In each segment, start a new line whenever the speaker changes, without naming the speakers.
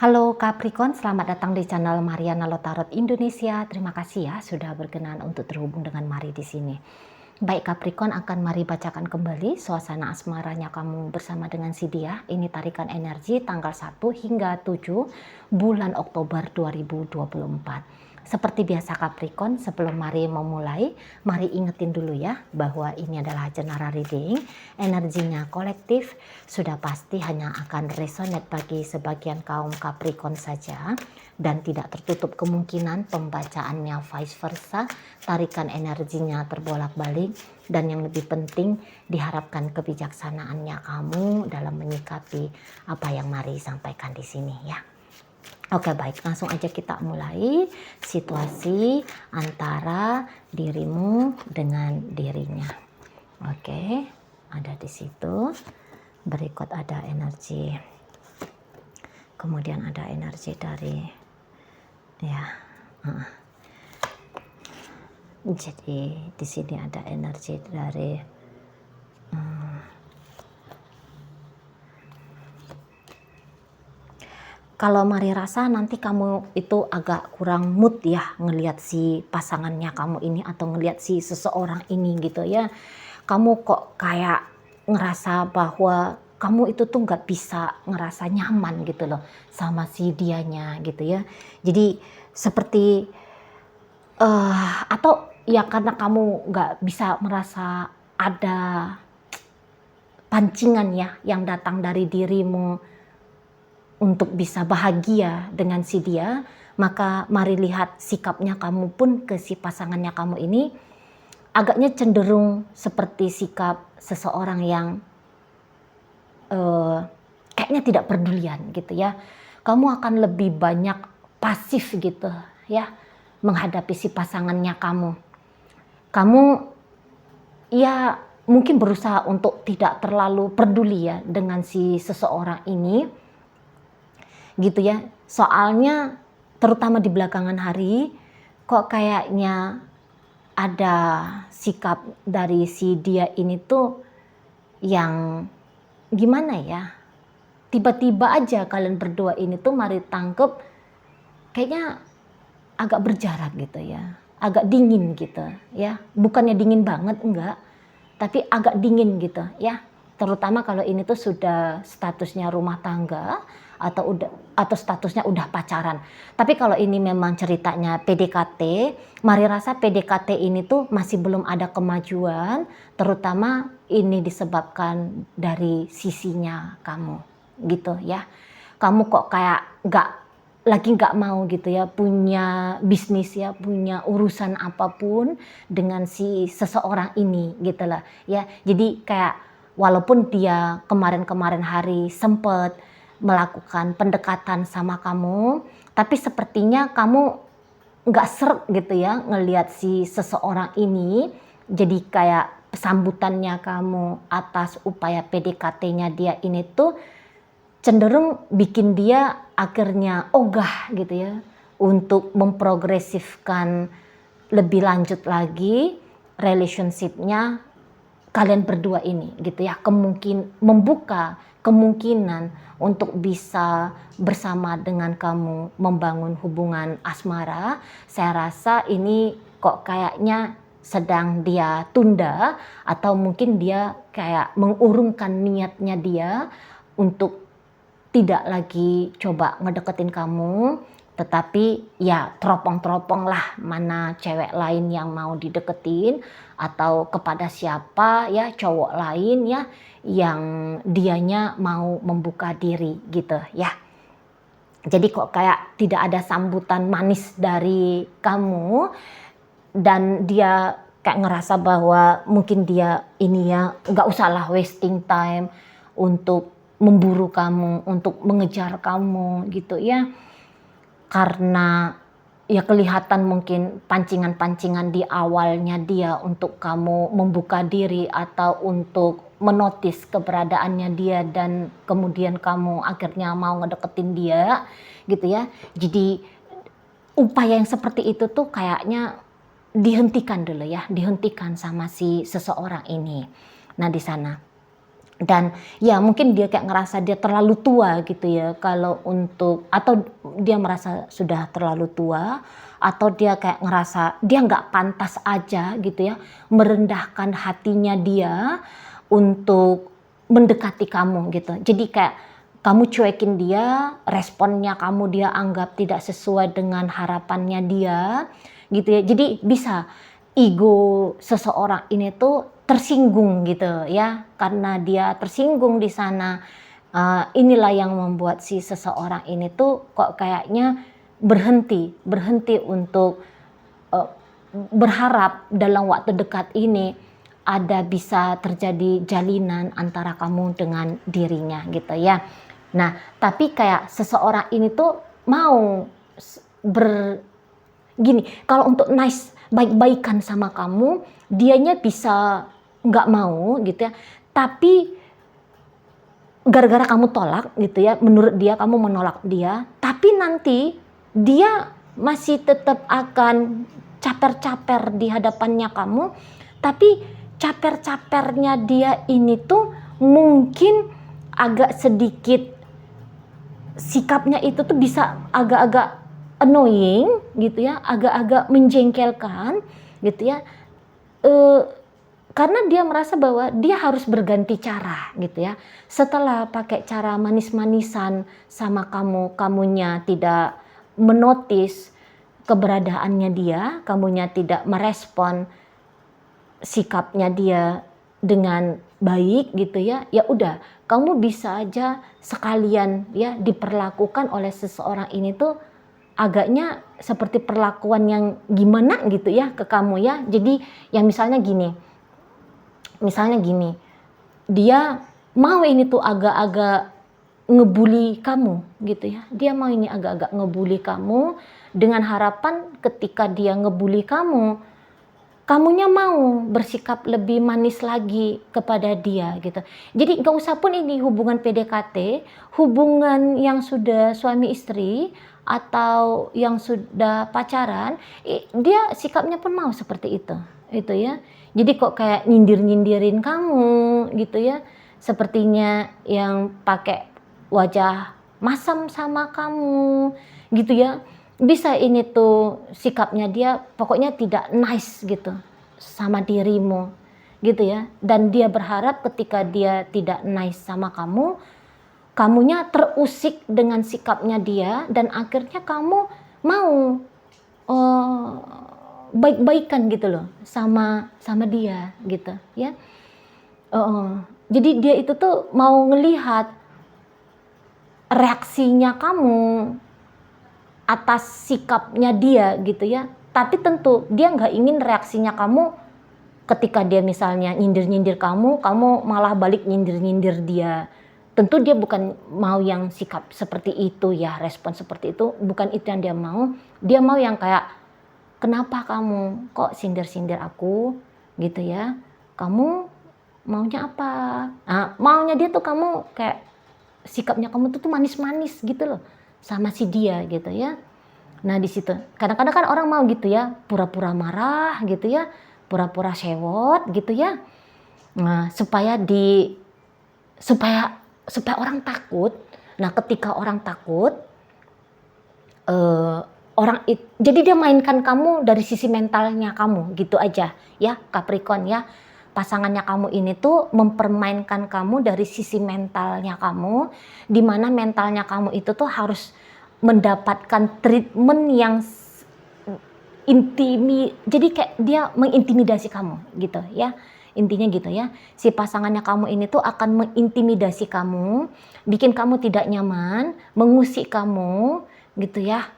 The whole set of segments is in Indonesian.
Halo Capricorn, selamat datang di channel Mariana Lotarot Indonesia. Terima kasih ya sudah berkenan untuk terhubung dengan Mari di sini. Baik Capricorn, akan Mari bacakan kembali suasana asmaranya kamu bersama dengan si dia. Ini tarikan energi tanggal 1 hingga 7 bulan Oktober 2024. Seperti biasa Capricorn, sebelum Mari memulai, Mari ingetin dulu ya bahwa ini adalah general reading, energinya kolektif, sudah pasti hanya akan resonate bagi sebagian kaum Capricorn saja dan tidak tertutup kemungkinan pembacaannya vice versa, tarikan energinya terbolak-balik, dan yang lebih penting diharapkan kebijaksanaannya kamu dalam menyikapi apa yang Mari sampaikan di sini ya. Oke baik, langsung aja kita mulai situasi antara dirimu dengan dirinya. Oke, ada di situ. Berikut ada energi. Kemudian ada energi dari ya. Jadi di sini ada energi dari kalau Mari rasa nanti kamu itu agak kurang mood ya ngelihat si pasangannya kamu ini atau ngelihat si seseorang ini gitu ya. Kamu kok kayak ngerasa bahwa kamu itu tuh nggak bisa ngerasa nyaman gitu loh sama si dianya gitu ya. Jadi seperti atau ya karena kamu nggak bisa merasa ada pancingan ya yang datang dari dirimu untuk bisa bahagia dengan si dia, maka Mari lihat sikapnya kamu pun ke si pasangannya kamu ini agaknya cenderung seperti sikap seseorang yang kayaknya tidak pedulian gitu ya. Kamu akan lebih banyak pasif gitu ya menghadapi si pasangannya kamu. Kamu ya mungkin berusaha untuk tidak terlalu peduli ya dengan si seseorang ini gitu ya, soalnya terutama di belakangan hari kok kayaknya ada sikap dari si dia ini tuh yang gimana ya, tiba-tiba aja kalian berdua ini tuh Mari tangkep kayaknya agak berjarak gitu ya, agak dingin gitu ya, bukannya dingin banget enggak, tapi agak dingin gitu ya, terutama kalau ini tuh sudah statusnya rumah tangga atau statusnya udah pacaran. Tapi kalau ini memang ceritanya PDKT, Mari rasa PDKT ini tuh masih belum ada kemajuan, terutama ini disebabkan dari sisinya kamu gitu ya. Kamu kok kayak nggak mau gitu ya punya bisnis ya, punya urusan apapun dengan si seseorang ini gitu lah ya. Jadi kayak walaupun dia kemarin-kemarin hari sempet melakukan pendekatan sama kamu, tapi sepertinya kamu nggak seret gitu ya ngelihat si seseorang ini. Jadi kayak sambutannya kamu atas upaya PDKT-nya dia ini tuh cenderung bikin dia akhirnya ogah gitu ya untuk memprogresifkan lebih lanjut lagi relationship-nya kalian berdua ini gitu ya, membuka kemungkinan untuk bisa bersama dengan kamu membangun hubungan asmara. Saya rasa ini kok kayaknya sedang dia tunda atau mungkin dia kayak mengurungkan niatnya dia untuk tidak lagi coba ngedeketin kamu, tetapi ya teropong-teropong lah mana cewek lain yang mau dideketin atau kepada siapa ya cowok lain ya yang dianya mau membuka diri gitu ya. Jadi kok kayak tidak ada sambutan manis dari kamu dan dia kayak ngerasa bahwa mungkin dia ini ya nggak usahlah wasting time untuk memburu kamu, untuk mengejar kamu gitu ya. Karena ya kelihatan mungkin pancingan-pancingan di awalnya dia untuk kamu membuka diri atau untuk menotis keberadaannya dia dan kemudian kamu akhirnya mau ngedeketin dia gitu ya. Jadi upaya yang seperti itu tuh kayaknya dihentikan dulu ya, dihentikan sama si seseorang ini. Nah di sana. Dan ya mungkin dia kayak ngerasa dia terlalu tua gitu ya, kalau untuk, atau dia merasa sudah terlalu tua, atau dia kayak ngerasa dia nggak pantas aja gitu ya, merendahkan hatinya dia untuk mendekati kamu gitu. Jadi kayak kamu cuekin dia, responnya kamu dia anggap tidak sesuai dengan harapannya dia gitu ya. Jadi bisa ego seseorang ini tuh tersinggung gitu ya, karena dia tersinggung di sana. Inilah yang membuat si seseorang ini tuh kok kayaknya berhenti untuk berharap dalam waktu dekat ini ada bisa terjadi jalinan antara kamu dengan dirinya gitu ya. Nah, tapi kayak seseorang ini tuh mau gini, kalau untuk nice, baik-baikan sama kamu, dianya bisa nggak mau gitu ya, tapi gara-gara kamu tolak gitu ya, menurut dia kamu menolak dia, tapi nanti dia masih tetap akan caper-caper di hadapannya kamu, tapi caper-capernya dia ini tuh mungkin agak sedikit, sikapnya itu tuh bisa agak-agak annoying gitu ya, agak-agak menjengkelkan gitu ya, karena dia merasa bahwa dia harus berganti cara gitu ya. Setelah pakai cara manis-manisan sama kamu, kamunya tidak menotis keberadaannya dia, kamunya tidak merespon sikapnya dia dengan baik gitu ya, ya udah kamu bisa aja sekalian ya diperlakukan oleh seseorang ini tuh agaknya seperti perlakuan yang gimana gitu ya ke kamu ya. Jadi yang misalnya gini, dia mau ini tuh agak-agak ngebully kamu gitu ya, dia mau ini agak-agak ngebully kamu dengan harapan ketika dia ngebully kamu, kamunya mau bersikap lebih manis lagi kepada dia gitu. Jadi nggak usah pun ini hubungan PDKT, hubungan yang sudah suami istri atau yang sudah pacaran, dia sikapnya pun mau seperti itu ya. Jadi kok kayak nyindir-nyindirin kamu gitu ya, sepertinya yang pakai wajah masam sama kamu gitu ya. Bisa ini tuh sikapnya dia pokoknya tidak nice gitu sama dirimu gitu ya, dan dia berharap ketika dia tidak nice sama kamu, kamunya terusik dengan sikapnya dia, dan akhirnya kamu mau baik-baikan gitu loh sama dia gitu ya. Jadi dia itu tuh mau ngelihat reaksinya kamu atas sikapnya dia gitu ya. Tapi tentu dia nggak ingin reaksinya kamu ketika dia misalnya nyindir-nyindir kamu malah balik nyindir-nyindir dia. Tentu dia bukan mau yang sikap seperti itu ya, respon seperti itu, bukan itu yang dia mau. Dia mau yang kayak, kenapa kamu kok sindir-sindir aku gitu ya, kamu maunya apa? Nah, maunya dia tuh kamu kayak sikapnya kamu tuh manis-manis gitu loh sama si dia gitu ya. Nah di situ kadang-kadang kan orang mau gitu ya, pura-pura marah gitu ya, pura-pura sewot gitu ya. Nah supaya orang takut. Nah ketika orang takut, jadi dia mainkan kamu dari sisi mentalnya kamu gitu aja ya, Capricorn ya. Pasangannya kamu ini tuh mempermainkan kamu dari sisi mentalnya kamu, di mana mentalnya kamu itu tuh harus mendapatkan treatment yang jadi kayak dia mengintimidasi kamu gitu ya, intinya gitu ya. Si pasangannya kamu ini tuh akan mengintimidasi kamu, bikin kamu tidak nyaman, mengusik kamu gitu ya,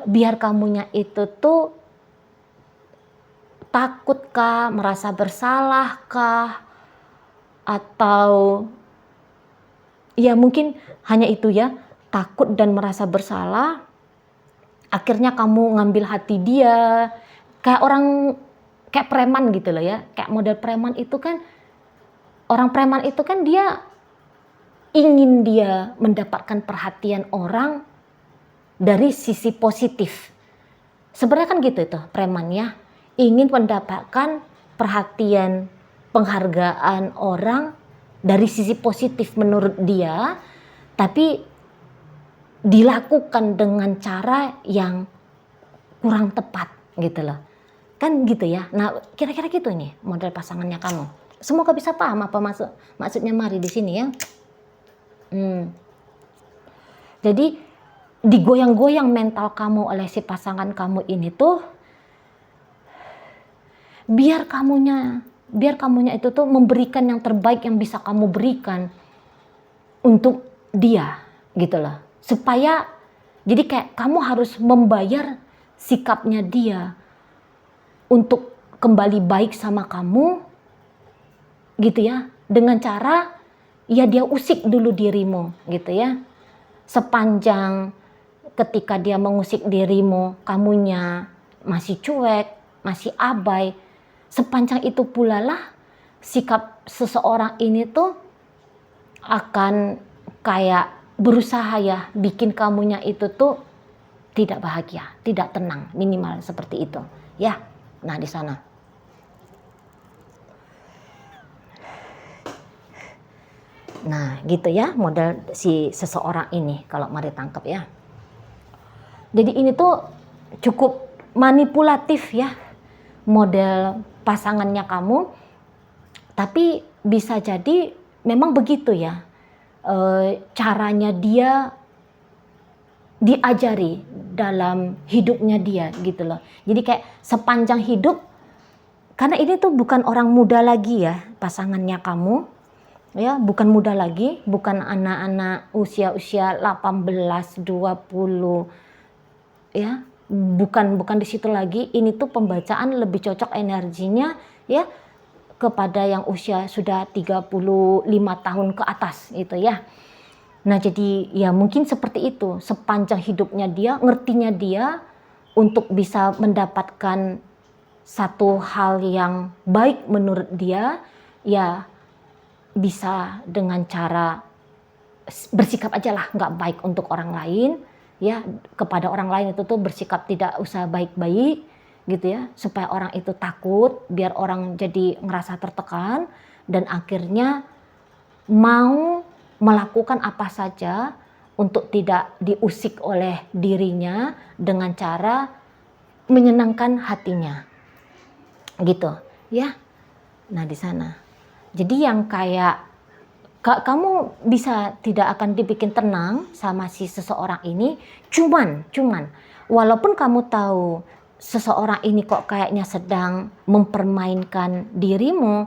biar kamunya itu tuh takutkah, merasa bersalahkah, atau ya mungkin hanya itu ya, takut dan merasa bersalah. Akhirnya kamu ngambil hati dia, kayak preman gitu loh ya, kayak model preman itu kan, orang preman itu kan dia ingin dia mendapatkan perhatian orang dari sisi positif. Sebenarnya kan gitu itu preman ya, ingin mendapatkan perhatian, penghargaan orang dari sisi positif menurut dia, tapi dilakukan dengan cara yang kurang tepat gitu loh. Kan gitu ya. Nah, kira-kira gitu nih model pasangannya kamu. Semoga bisa paham apa maksudnya Mari di sini ya. Jadi digoyang-goyang mental kamu oleh si pasangan kamu ini tuh biar kamunya itu tuh memberikan yang terbaik yang bisa kamu berikan untuk dia gitu loh. Supaya jadi kayak kamu harus membayar sikapnya dia untuk kembali baik sama kamu gitu ya, dengan cara ya dia usik dulu dirimu gitu ya. Sepanjang ketika dia mengusik dirimu, kamunya masih cuek, masih abai, sepanjang itu pula lah sikap seseorang ini tuh akan kayak berusaha ya bikin kamunya itu tuh tidak bahagia, tidak tenang, minimal seperti itu ya. Nah di sana. Nah gitu ya model si seseorang ini kalau Mari tangkap ya. Jadi ini tuh cukup manipulatif ya model pasangannya kamu. Tapi bisa jadi memang begitu ya caranya dia diajari dalam hidupnya dia gitu loh. Jadi kayak sepanjang hidup, karena ini tuh bukan orang muda lagi ya pasangannya kamu ya, bukan muda lagi, bukan anak-anak usia-usia 18, 20 ya, bukan di situ lagi. Ini tuh pembacaan lebih cocok energinya ya kepada yang usia sudah 35 tahun ke atas gitu ya. Nah jadi ya mungkin seperti itu, sepanjang hidupnya dia, ngertinya dia untuk bisa mendapatkan satu hal yang baik menurut dia, ya bisa dengan cara bersikap aja lah nggak baik untuk orang lain, ya kepada orang lain itu tuh bersikap tidak usah baik-baik gitu ya, supaya orang itu takut, biar orang jadi ngerasa tertekan dan akhirnya mau melakukan apa saja untuk tidak diusik oleh dirinya dengan cara menyenangkan hatinya gitu ya. Nah di sana jadi yang kayak kamu bisa tidak akan dibikin tenang sama si seseorang ini, cuman walaupun kamu tahu seseorang ini kok kayaknya sedang mempermainkan dirimu,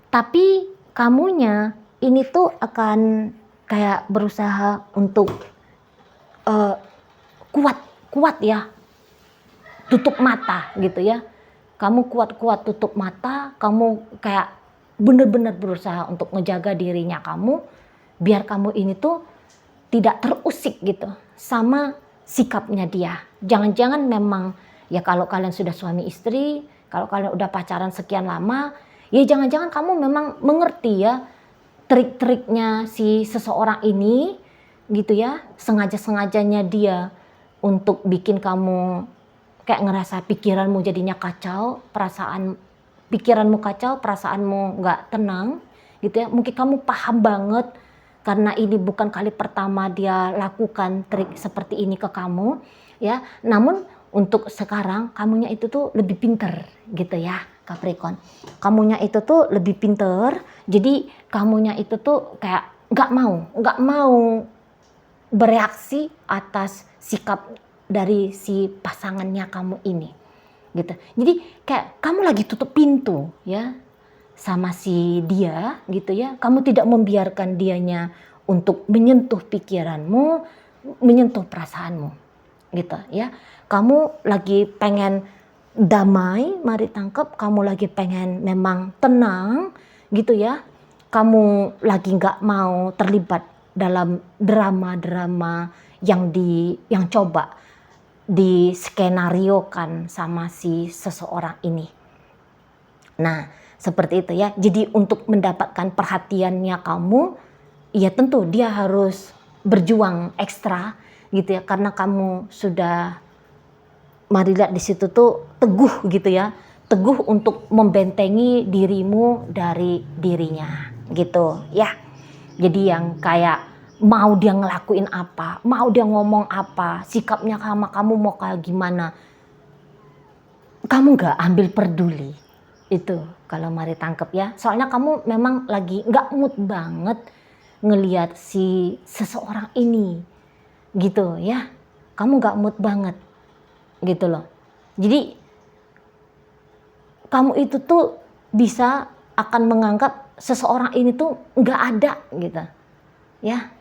tapi kamunya ini tuh akan kayak berusaha untuk kuat ya, tutup mata gitu ya. Kamu kuat tutup mata, kamu kayak benar-benar berusaha untuk menjaga dirinya kamu, biar kamu ini tuh tidak terusik gitu sama sikapnya dia. Jangan-jangan memang ya kalau kalian sudah suami istri, kalau kalian udah pacaran sekian lama, ya jangan-jangan kamu memang mengerti ya trik-triknya si seseorang ini gitu ya, sengaja-sengajanya dia untuk bikin kamu kayak ngerasa pikiranmu jadinya kacau, pikiranmu kacau, perasaanmu nggak tenang gitu ya. Mungkin kamu paham banget karena ini bukan kali pertama dia lakukan trik seperti ini ke kamu ya. Namun untuk sekarang kamunya itu tuh lebih pinter gitu ya Capricorn. Kamunya itu tuh lebih pinter, jadi kamunya itu tuh kayak nggak mau bereaksi atas sikap dari si pasangannya kamu ini gitu. Jadi kayak kamu lagi tutup pintu ya sama si dia gitu ya. Kamu tidak membiarkan dianya untuk menyentuh pikiranmu, menyentuh perasaanmu gitu ya. Kamu lagi pengen damai, Mari tangkap, kamu lagi pengen memang tenang gitu ya. Kamu lagi nggak mau terlibat dalam drama-drama yang coba diskenariokan sama si seseorang ini. Nah, seperti itu ya. Jadi untuk mendapatkan perhatiannya kamu, ya tentu dia harus berjuang ekstra gitu ya, karena kamu sudah Mari lihat di situ tuh teguh gitu ya, teguh untuk membentengi dirimu dari dirinya gitu ya. Jadi yang kayak mau dia ngelakuin apa, mau dia ngomong apa, sikapnya sama kamu mau kayak gimana, kamu nggak ambil peduli. Itu kalau mari tangkep ya. Soalnya kamu memang lagi nggak mood banget ngelihat si seseorang ini gitu ya. Kamu nggak mood banget gitu loh. Jadi kamu itu tuh bisa akan menganggap seseorang ini tuh nggak ada gitu ya.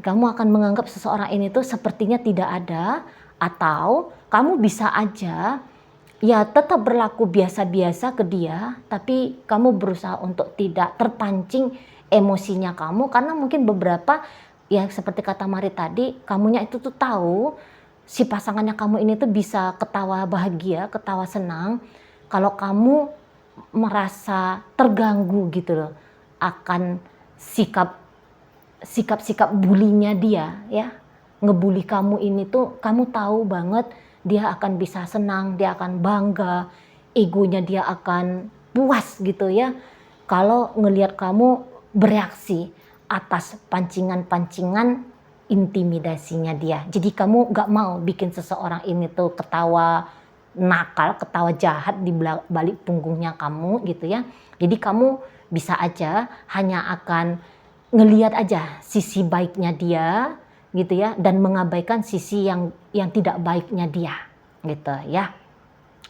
Kamu akan menganggap seseorang ini tuh sepertinya tidak ada, atau kamu bisa aja ya tetap berlaku biasa-biasa ke dia, tapi kamu berusaha untuk tidak terpancing emosinya kamu, karena mungkin beberapa ya seperti kata Mari tadi, kamunya itu tuh tahu si pasangannya kamu ini tuh bisa ketawa bahagia, ketawa senang kalau kamu merasa terganggu gitu loh akan sikap-sikap bulinya dia ya. Ngebully kamu ini tuh kamu tahu banget dia akan bisa senang, dia akan bangga, egonya dia akan puas gitu ya kalau ngelihat kamu bereaksi atas pancingan-pancingan intimidasinya dia. Jadi kamu gak mau bikin seseorang ini tuh ketawa nakal, ketawa jahat di balik punggungnya kamu gitu ya. Jadi kamu bisa aja hanya akan ngelihat aja sisi baiknya dia gitu ya, dan mengabaikan sisi yang tidak baiknya dia gitu ya.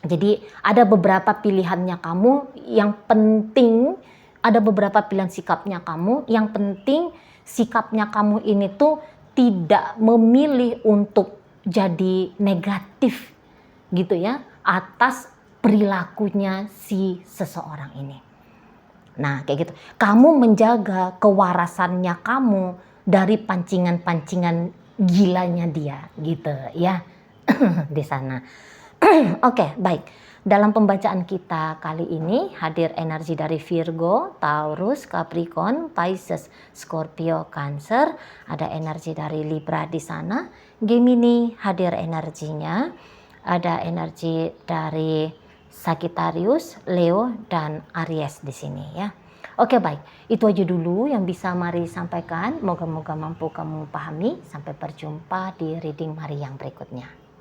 Jadi ada beberapa pilihannya kamu, yang penting ada beberapa pilihan sikapnya kamu, yang penting sikapnya kamu ini tuh tidak memilih untuk jadi negatif gitu ya atas perilakunya si seseorang ini. Nah kayak gitu, kamu menjaga kewarasannya kamu dari pancingan-pancingan gilanya dia gitu ya di sana. Oke, baik. Dalam pembacaan kita kali ini hadir energi dari Virgo, Taurus, Capricorn, Pisces, Scorpio, Cancer. Ada energi dari Libra di sana. Gemini hadir energinya. Ada energi dari Sagittarius, Leo, dan Aries di sini ya. Oke baik, itu aja dulu yang bisa Mari sampaikan. Moga-moga mampu kamu pahami. Sampai berjumpa di reading Mari yang berikutnya.